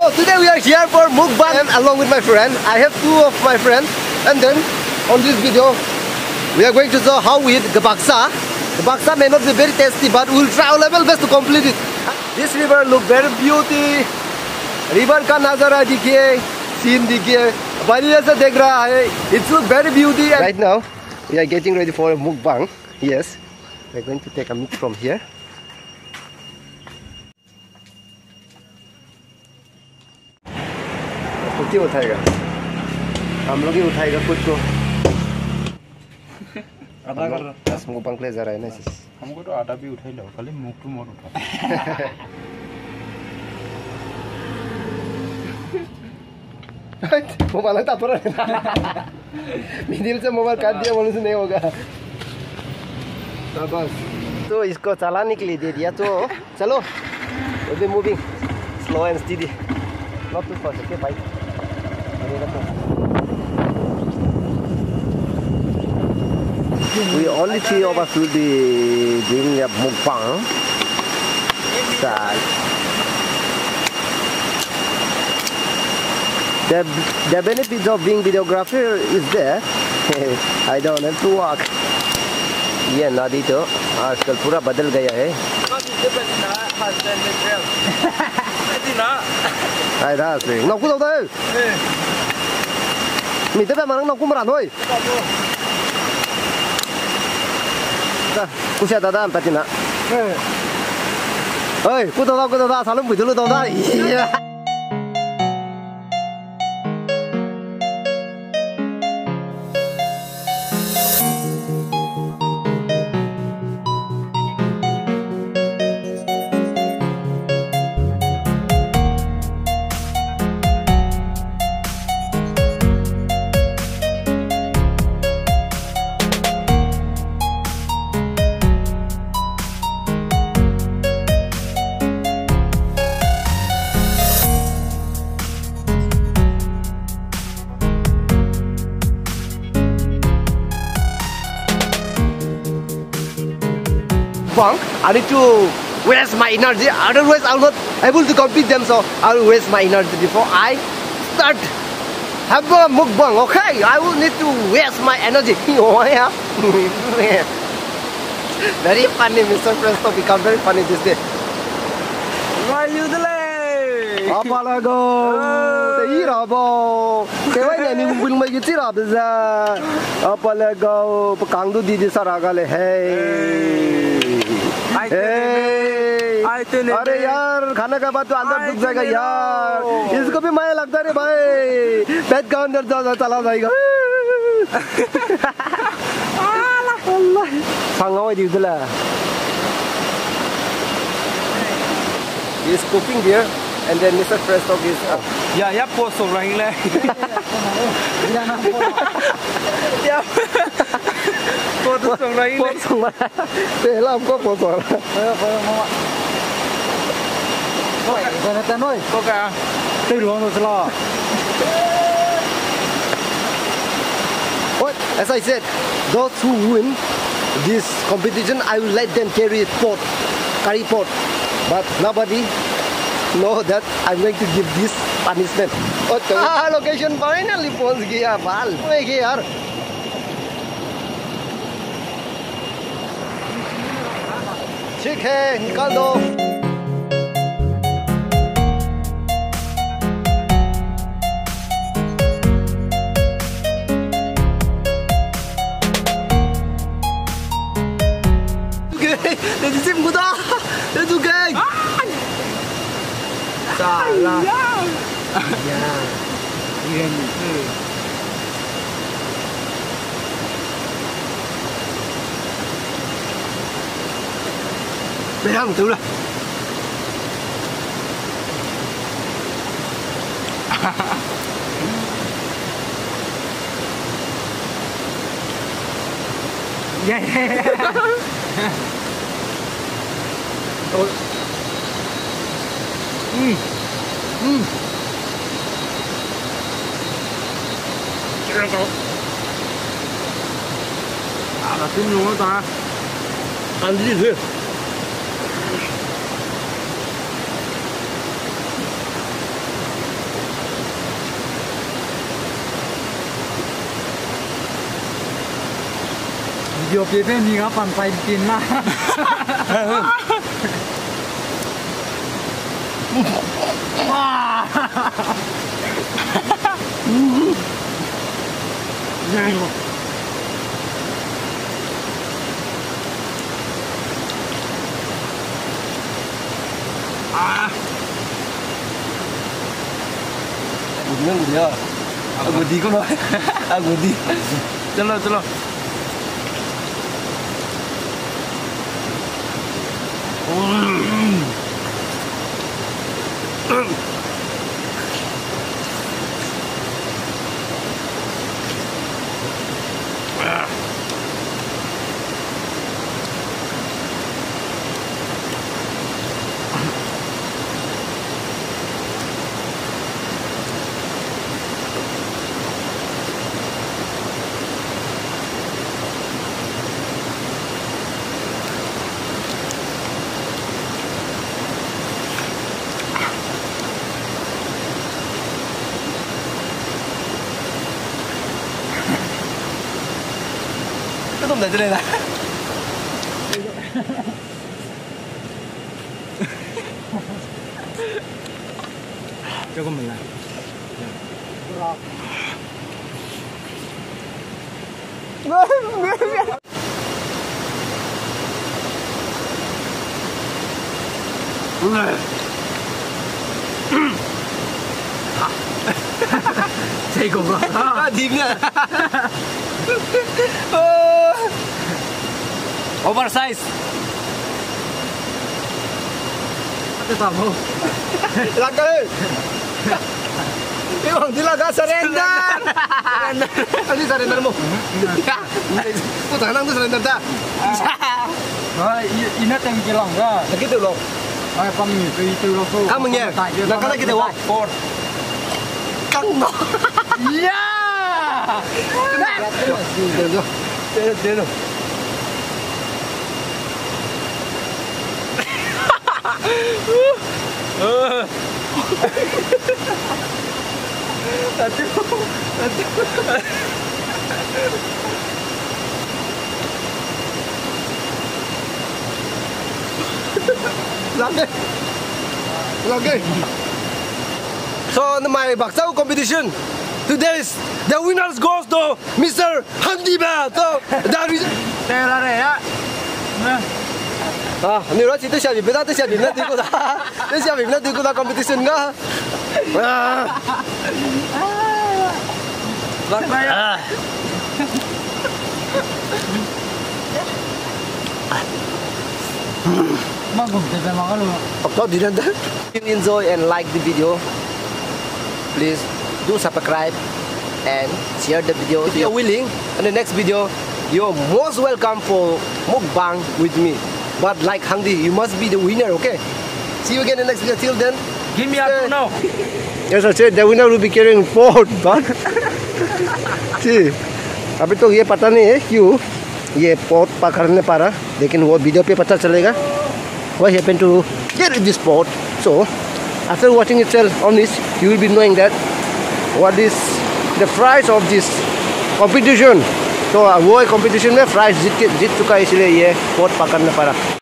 So today we are here for mukbang along with my friend. I have two of my friends, and then on this video we are going to show how we eat gabaksa. The baksa may not be very tasty, but we will try our level best to complete it. This river look very beauty. River का नजारा देखिए, scene देखिए, बढ़िया से देख रहा है. It look very beauty. Right now we are getting ready for a mukbang. Yes, we are going to take a meat from here. खुद ही उठाएगा, हम लोग ही उठाएगा खुद को. आधा कर रहा है, mukbang ले जा रहा है ना. हमको तो आधा भी उठा ही लो, खाली मुख तो मोर उठा. मोबाइल तो पर मिडिल से मोबाइल काट दिया बोलने से नहीं होगा. बस तो इसको चलाने के लिए दे दिया. तो चलो, we'll be moving slow and steady, not too fast. Okay, bye. We only three of us will be doing a mukbang. The benefit of being videographer is there. I don't have to walk. ये नदी तो आजकल पूरा बदल गया है. Ai ra rồi, nó cũng đâu đây. Mình tới đây mà nó cũng mặn thôi. Cú xe đá em tin ạ. Ơi, cú đâu ra, sao nó bị đâu ra? I need to waste my energy, otherwise I'll not able to compete them, so I'll waste my energy before I start have a mukbang. Okay, I will need to waste my energy. Oh yeah. Very funny, Mr. Presto become very funny this day. Why you delay? Apa lago? Tira bo. Kaya ni will make it tira beza. Apa lago? Pakang do di saraga le hey. अरे यार खाना का बाद तो अंदर डूब जाएगा यार. इसको भी माया लगता है भाई. पेट का अंदर चला जाएगा. सांगो दी उधला. He is cooking here, and then Mr. Presto is. या पोस्ट हो रही है. या पोस्ट हो रही है. पोस्ट हो रहा है. पहला हमको पोस्ट हो रहा है. What? As I said, those who win this competition, I will let them carry pot, curry pot. But nobody know that I'm going to give this punishment. Location finally पहुंच गया बाल. यार. ठीक है, निकाल दो. Để đi xem của ta. Để tôi kê. Salah. Ya. Iya nih. Berang tu lah. Ya. là tim luôn đó ta. Ăn gì thế? video phía bên mình có phần tay tin mà. Buồn gì à? Buồn đi con ơi. Buồn đi. Chalo chalo. Cái tôm này trên đây này. Cho con mình này. Chạy cùng rồi. Thịt nha. Oversize. Cái tầm không? Laga ơi. Yung di laga surrender. Ano surrender mo? Puta nang surrender ta. Rồi, inat yang kilang ka. Sakit ulo. Ay, pammi, itu lo so. Kamu nya. Nakala kita wa. Por. Kang no. Ya. Deno. Lagi. So on my baksau competition, today is the winners goes to Mr. Handiba. So that is. Đây là đây á. Nếu đó chỉ tới xem tới xem nó đi qua đó, tới xem nó đi qua đó competition đó. Lắc đây á. Mang cùng tới mang cái luôn. Of course, didn't. If you enjoy and like the video, please do subscribe and share the video. If you're willing, in the next video, you're most welcome for mukbang with me. But like Hangdi, you must be the winner, okay? See you again in the next video. Till then, Give me a now. yes, I said the winner will be carrying forward, but see, अभी तो ये पता नहीं है क्यों ये pot पकड़ने पारा, लेकिन वो वीडियो पे पता चलेगा. What happened to get this pot? So after watching itself on this, you will be knowing that what is the price of this competition. तो वो competition में prize जीत चुका है, इसलिए ये pot पकड़ने पारा.